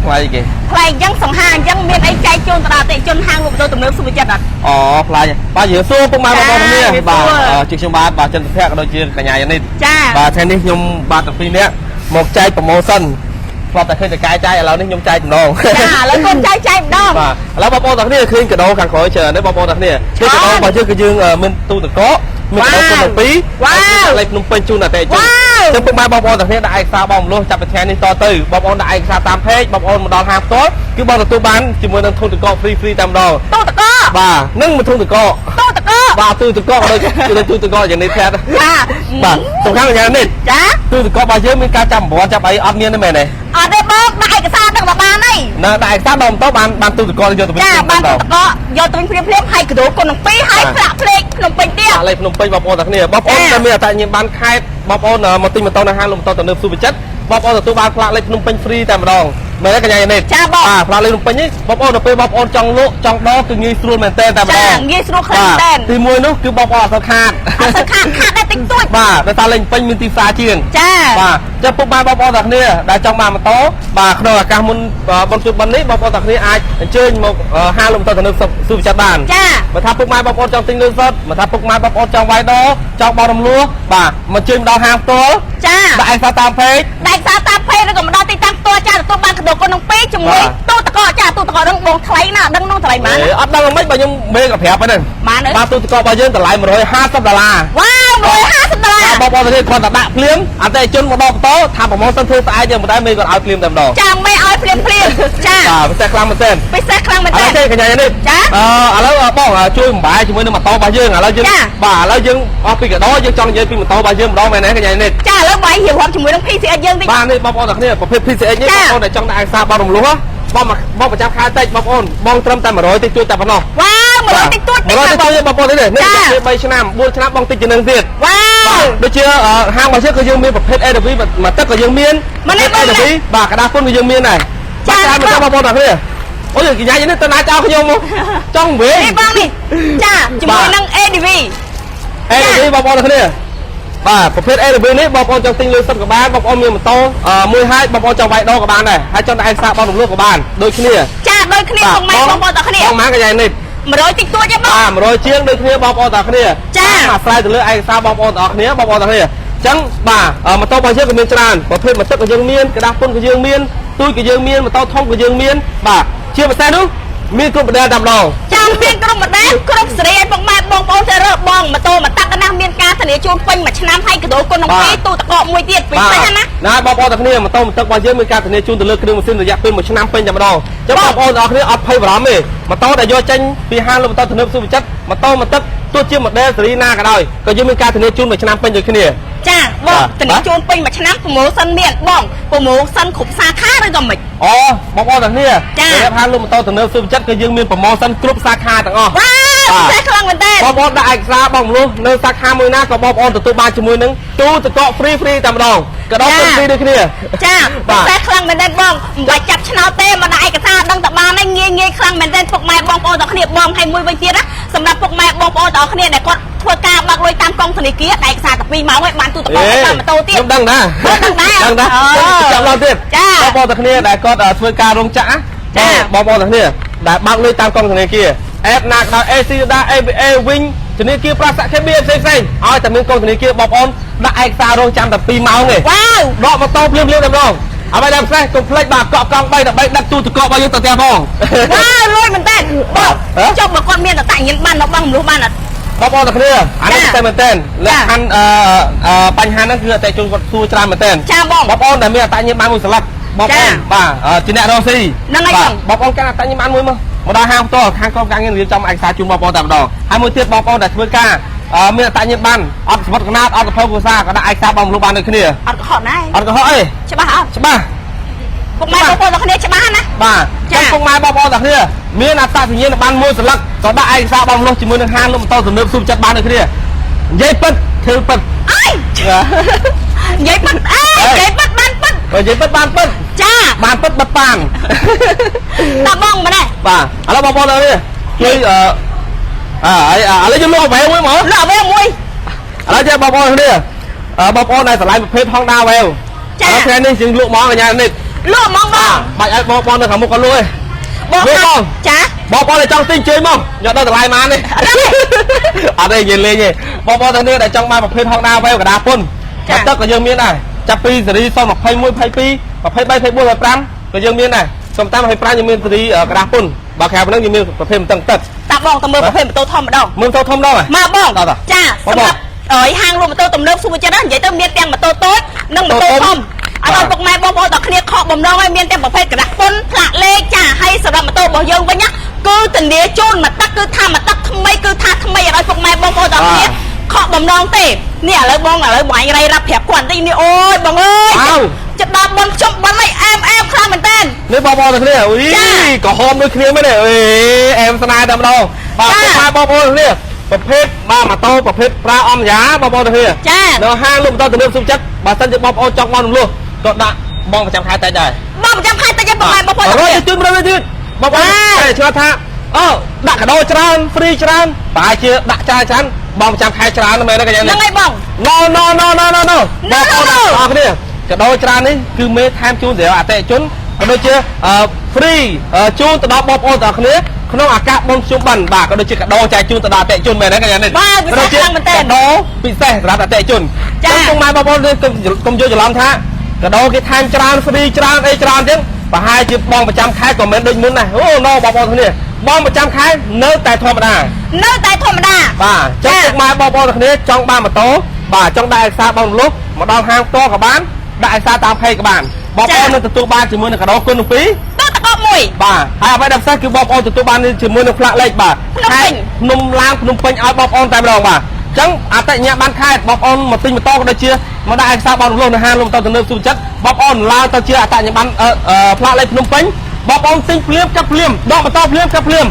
ថ្លៃគេថ្លៃអញ្ចឹងសង្ហាអញ្ចឹងមានអីចែកជូនទៅដល់ទេជនហាងលក់ដូរទំនើបសុខចិត្តអត់អូថ្លៃបាទយើងសួរពុកម៉ែបងប្អូនគ្នាបាទជាខ្ញុំបាទចិនសុភ័ក្រក៏ដូចជាកញ្ញាយ៉ាងនេះចាបាទថ្ងៃនេះខ្ញុំបាទទាំងពីរនាក់មកចែកប្រម៉ូសិនធ្លាប់តែឃើញតែកាយចែកឥឡូវនេះខ្ញុំចែកម្ដងចាឥឡូវខ្ញុំចែកម្ដងបាទឥឡូវបងប្អូនទាំងគ្នាឃើញកាដូខាងក្រោយច្រើនទេបងប្អូនទាំងគ្នាគឺកាដូរបស់យើងគឺយើងមានទូទឹកកកមានកាដូគុណ2វ៉ាវលេខភ្នំពេញជូនអតិថិជនចឹងពុកម៉ែបងប្អូនទាំងគ្នាដាក់ឯកសារបងមលុះចាប់ពីថ្ងៃនេះតទៅបងប្អូនដាក់ឯកសារតាមពេកបងប្អូនមកដល់ហាងផ្ទាល់គឺបងទទួលបានជាមួយនឹងធុងទឹកកកហ្វ្រីតែម្ដងទូទឹកកកបាទនឹងមួយធុងទឹកកកទូទឹកកកបាទទូទឹកកកដូចទូទឹកកកយ៉ាងនេះទៀតចាបាទសំខាន់យ៉ាងនេះចាទូទឹកកករបស់យើងមានការចាប់ប្រវត្តិចាប់អីអត់មានទេមែនទេអត់ទេបងដាក់ឯកសារដឹងតែបានហើយនៅដាក់ឯកសារដល់បន្តបានទូទឹកកកយកទៅវិញចាបានទូទឹកកកយកទៅវិញភ្លាមហើយកដោគុណនឹង2ហើយប្រាក់ភ្លេចភ្នំពេញទៀតលេខភ្នំពេញបងប្អូនទាំងគ្នាបងប្អូនដែលមានអត្តញ្ញាណប័ណ្ណខេត្តបងប្អូនមកទិញម៉ូតូនៅហាងលំម៉ូតូទំនើបសុភចិត្តបងប្អូនទទួលបានផ្លាកលេខភ្នំពេញហ្វ្រីតែម្ដងមែនទេកញ្ញានេះចាបងផ្លាកលេខភ្នំពេញនេះបងប្អូនទៅពេលបងប្អូនចង់លក់ចង់ដកគឺងាយស្រួលមែនទេតែម្ដងចាងាយស្រួលខ្លាំងមែនទីមួយនោះគឺបងប្អូនអត់សូវខាតតែតិចតួចបាទដោយសារលេខពេញមានទីផ្សារជាងចាបាទចាំពុកម៉ែបងប្អូនទាំងគ្នាដែលចង់បានម៉ូតូបាទក្នុងឱកាសមុនបុណ្យជួបបិណ្ឌនេះបងប្អូនទាំងគ្នាអាចអញ្ជើញមកហាងលំម៉ូតូទំនើបសុភចិត្តបានចាបើថាពុកម៉ែបងប្អូនចង់ទិញលុយសុទ្ធបើថាពុកម៉ែបងប្អូនចង់វាយដោចង់បោះរំលោះបាទមកជើញដល់ហាងផ្ទាល់ចាដាក់ឯកសារតាមពេកដាក់ឯកសារតាមពេកឬក៏មកដល់ទីតាំងផ្ទាល់ចាទទួលបានកាដូគុណនឹង2ជាមួយទូទឹកកកចាទូទឹកកកនឹងបងថ្លៃណាដឹងនោះថ្លៃប៉ុន្មានអត់ដឹងមិនបើខ្ញុំមេក៏ប្រាប់ហ្នឹងបាទទូទឹកកករបស់យើងតម្លៃ$150វ៉ាវ$150បងប្អូនទាំងគ្នាគាត់តែដាក់ភ្លាមអតិថិជនមកដល់បន្តថាប្រម៉ូសិនធ្វើស្អាតយើងមិនដែរមេគាត់ឲ្យភ្លាមតែម្ដងចាមេឲ្យភ្លាមចាបាទពិសេសខ្លាំងមែនទែនពិសេសខ្លាំងមែនទែនឥឡូវទេកញ្ញានេះចាឥឡូវបងជួយបំបែជាមួយនឹងម៉ូតូរបស់យើងឥឡូវយើងបាទឥឡូវយើងអស់ពីកាដូយើងចង់និយាយពីម៉ូតូរបស់យើងម្ដងមែនទេកញ្ញានេះចាឥឡូវបាយរៀបរាប់ជាមួយនឹង PCX យើងតិចបាទនេះបងប្អូនទាំងគ្នាប្រភេទ PCX នេះបងប្អូនដែលចង់ដាក់ឯកសារបោះរំលោះបងប្រចាំខែតិចបងប្អូនបងត្រឹមតែ100តិចជួយតែប៉ុណ្ណោះវ៉ាវ100តិចជួយ100តិចជួយបងប្អូននេះនេះ3ឆ្នាំ4ឆ្នាំបងតិចជាងនឹងទៀតវ៉ាវដូចជាហាងរបស់យើងក៏យើងមានប្រភេទ ADV មកទឹកក៏យើងមានប្រភេទ ADV បាទកដាពុនក៏យើងមានដែរចា៎បងប្អូនទាំងគ្នាអូយកញ្ញានេះទៅណាចោលខ្ញុំមកចង់វិញនេះបងនេះចាជាមួយនឹង ADV បងប្អូនទាំងគ្នាបាទប្រភេទ ADV នេះបងប្អូនចង់ទិញលុយសុទ្ធក៏បានបងប្អូនមានម៉ូតូមួយហើយបងប្អូនចង់វាយដោក៏បានដែរហើយចង់តែឯកសារបោះរំលោះក៏បានដូចគ្នាចាដូចគ្នាបងម៉ែបងប្អូនទាំងគ្នាបងម៉ាកញ្ញានេះ100តិចតួចទេបង100ជាងដូចគ្នាបងប្អូនទាំងគ្នាចាអាស្រ័យទៅលើឯកសារបងប្អូនទាំងគ្នាបងប្អូនទាំងគ្នាអញ្ចឹងបាទម៉ូតូរបស់យើងក៏មានច្រើនប្រភេទម៉ូតូក៏យើងមានក្តារពុនក៏យើងមានទូចក៏យើងមានម៉ូតូធំក៏យើងមានបាទជាពិសេសនោះមានគ្រប់ម៉ូដែលតែម្ដងចាំមានគ្រប់ម៉ូដែលគ្រប់សេរីឲ្យបងម៉ែបងប្អូនទៅរើបងម៉ូតូមកតាក់កណាស់មានការធានាជូនពេញមួយឆ្នាំហើយកដោគុណនឹង2ទូទឹកកកមួយទៀតពិសេសណាបងប្អូនទាំងគ្នាម៉ូតូរបស់យើងមានការធានាជូនទៅលើគ្រឿងម៉ាស៊ីនរយៈពេល1ឆ្នាំពេញតែម្ដងអញ្ចឹងបងប្អូនទាំងគ្នាអត់ភ័យបារម្ភទេម៉ូតូដែលយកចេញពីហាងលក់ម៉ូតូទំនើបសុភចិត្តម៉ូតូមកទឹកទោះជាម៉ូដែលសេរីណាក៏ដោយក៏យើងមានការធានាជូន1ឆ្នាំពេញដូចគ្នាចាបងធានាជូនពេញមួយឆ្នាំប្រម៉ូសិនមានបងប្រម៉ូសិនគ្រប់សាខាឬក៏មិនអូបងប្អូនទាំងគ្នាដែលហាងលក់ម៉ូតូទំនើបសុភចិត្តគឺយើងមានប្រម៉ូសិនគ្រប់សាខាទាំងអស់តែខ្លាំងមែនតើបងប្អូនដាក់ឯកសារបងមលុះនៅសាខាមួយណាក៏បងប្អូនទទួលបានជាមួយនឹងទូទឹកកកហ្វ្រីតែម្ដងក៏ដល់ហ្វ្រីដូចគ្នាចាតែខ្លាំងមែនតើបងមិនបាច់ចាប់ឆ្នោតទេមកដាក់ឯកសារដឹងតែបានហើយងាយខ្លាំងមែនតើពុកម៉ែបងប្អូនទាំងគ្នាបងឲ្យមួយវិញទៀតណាសម្រាប់ពុកម៉ែបងប្អូនទាំងគ្នាដែលគាត់ធ្វើការបាក់លុយតាមកងធនាគារឯកសារតែ2ម៉ោងហើយបានទូទឹកកកតាមម៉ូតូទៀតខ្ញុំដឹងណាដឹងណាចាំឡើងទៀតបងប្អូនទាំងគ្នាដែលគាត់ធ្វើការរោងចក្រចាបងប្អូនទាំងគ្នាដែលបាក់លុយតាមកងធនាគារអេបណាក៏ដោយ AC ដា ABA វិញធនាគារប្រាក់សាក់ KB ផ្សេងឲ្យតែមានកងធនាគារបងប្អូនដាក់ឯកសាររងចាំតែ2ម៉ោងទេវ៉ាវដកម៉ូតូភ្លាមតែម្ដងអ្វីដែលផ្សេងកុំភ្លេចបាទកក់កង់3ដើម្បីដាក់ទូទឹកកករបស់យើងទៅផ្ទះផងវ៉ាវលុយមែនតើបងចុះបើគាត់មានតតញ្ញិនបានរបស់មនុស្សបានអត់បងប្អូនទាំងគ្នាអានេះតែមែនតើលក្ខខណ្ឌបញ្ហាហ្នឹងគឺអតិថិជនគាត់សួរច្រើនមែនតើចាបងប្អូនដែលមានអតញ្ញិនបានមួយស្លឹកបងប្អូនបាទជាអ្នករស់ស៊ីហ្នឹងហើយបងប្អូនកាន់អតញ្ញិនបានមួយមកដល់ហាងផ្ទាល់ខាងក្រុមការងាររៀបចំឯកសារជូនបងប្អូនតែម្ដងហើយមួយទៀតបងប្អូនដែលធ្វើការមានអតញ្ញិនបានអត់សម្បត្តិកណាតអត់កភៅភាសាក៏ដាក់ឯកសារបងមលុបបានដូចគ្នាអត់កុហកណាអត់កុហកអីច្បាស់អត់ច្បាស់ពុកម៉ែបងប្អូនទាំងគ្នាច្បាស់ណាបាទចាពុកម៉ែបងប្អូនទាំងគ្នាមានអត្តសញ្ញាណប័ណ្ណមួយស្លឹកក៏ដាក់ឯកសារបងមលុបជាមួយនឹងហាងលក់ម៉ូតូទំនើបស៊ូចិត្តបានដូចគ្នានិយាយពិតធ្វើពិតអើយនិយាយពិតអើយនិយាយពិតបានពិតនិយាយពិតបានពិតចាបានពិតបិទបានតាបងមែនទេបាទឥឡូវបងប្អូនទាំងគ្នាជួយឥឡូវយើងលក់វ៉ែមួយហ្មងលក់វ៉ែមួយឥឡូវចេះបងប្អូនគ្នាបងប្អូនដែលឆ្លៃប្រភេទ Honda Wave ចាថ្ងៃនេះយើងលក់ហ្មងកញ្ញានេះ លក់មកបង បាច់ឲ្យបងនៅខាងមុខក៏លួយ បង លួយបង ចា បងតែចង់ទិញជើញមកយកដល់តម្លៃម៉ាននេះអត់ទេនិយាយលេងទេបងទាំងនេះដែលចង់បានប្រភេទ Honda Wave កណ្ដាលពុនទឹកក៏យើងមានដែរចាប់ពីស៊េរី021 22 23 24 25ក៏យើងមានដែរសំតាម25យើងមានស៊េរីកណ្ដាលពុនបើក្រៅហ្នឹងយើងមានប្រភេទមិនតឹងទឹក តាបងទៅមើលប្រភេទម៉ូតូធំម្ដង មើលទៅធំដងហ៎ មកបងចាសម្រាប់ហាងលក់ម៉ូតូទំនើបស៊ូបចិត្តនិយាយទៅមានទាំងម៉ូតូតូចនិងម៉ូតូធំអត់ដល់ពុកម៉ែបងប្អូនទាំងគ្នាខកបំណងឲ្យមានទាំងប្រភេទកណ្ដាស់ពុនផ្លាកលេខចាហើយសម្រាប់ម៉ូតូរបស់យើងវិញណាគឺធានាជូនមកទឹកគឺថាមកទឹកថ្មីគឺថាថ្មីឲ្យពុកម៉ែបងប្អូនទាំងគ្នាខកបំណងទេនេះឥឡូវបងអញរៃរាប់ប្រាប់គាត់តិចនេះអូយបងអើយចិត្តដល់បងខ្ញុំបងឲ្យអែមខ្លាំងមែនតើ នេះបងទាំងគ្នាអុយក៏ហមដូចគ្នាមែនទេអេអែមស្នាតែម្ដងបាទបងប្អូនគ្នាប្រភេទបាទម៉ូតូប្រភេទប្រើអំយ៉ាបងប្អូនទាំងគ្នានៅហាងលក់ម៉ូតូទំនើបស៊ុបចិត្តបើសិនជាបងប្អូនចង់មកលក់ក៏ដាក់បងប្រចាំខែតែដែរបងប្រចាំខែតែបងប្អូន100ទៀត100ទៀតបងប្អូនតែឆ្ងល់ថាអូដាក់កាដូច្រើន free ច្រើនប្រហែលជាដាក់ច្រើនបងប្រចាំខែច្រើនមែនទេកញ្ញាហ្នឹងហើយបង No បងប្អូនទាំងអស់គ្នាកាដូច្រើននេះគឺមេថែមជូនសម្រាប់អតិថិជនក៏ដូចជា free ជូនទៅដល់បងប្អូនទាំងអស់គ្នាក្នុងឱកាសបុណ្យភ្ជុំបិណ្ឌបាទក៏ដូចជាកាដូចែកជូនទៅដល់អតិថិជនមែនទេកញ្ញានេះបាទពិសេសខ្លាំងមែនតើកាដូពិសេសសម្រាប់អតិថិជនចឹងពុកម៉ែបងប្អូនកុំយល់ច្រឡំថាកាដូគេថែមច្រើន free ច្រើនអីច្រើនចឹងប្រហែលជាបងប្រចាំខែក៏មិនដូចមុនដែរអូ no បងប្អូនគ្នាបងប្រចាំខែនៅតែធម្មតាបាទចឹងពុកម៉ែបងប្អូនទាំងគ្នាចង់បានម៉ូតូបាទចង់ដាក់ឯកសារបងលុះមកដល់ហាងផ្ទាល់ក៏បានដាក់ឯកសារតាមផេកក៏បានបងប្អូននឹងទទួលបានជាមួយនឹងកាដូគុណ2ទៅតកប់មួយបាទហើយអ្វីដែលពិសេសគឺបងប្អូនទទួលបានជាមួយនឹងផ្លាកលេខបាទខេត្តភ្នំឡើងភ្នំពេញឲ្យបងប្អូនតែម្ដងបាទអញ្ចឹងអតិញ្ញាបានខេត្តបងប្អូនមកទិញម៉ូតូក៏ដូចជាមកដាក់ឯកសារបងលុះនៅហាងលក់ម៉ូតូទំនើបស៊ុបចិត្តបងប្អូនឡើងទៅជាអតិញ្ញាបានផ្លាកលេខភ្នំពេញបងប្អូនទិញភ្លាមកាត់ភ្លាមដកម៉ូតូភ្លាមកាត់ភ្លាម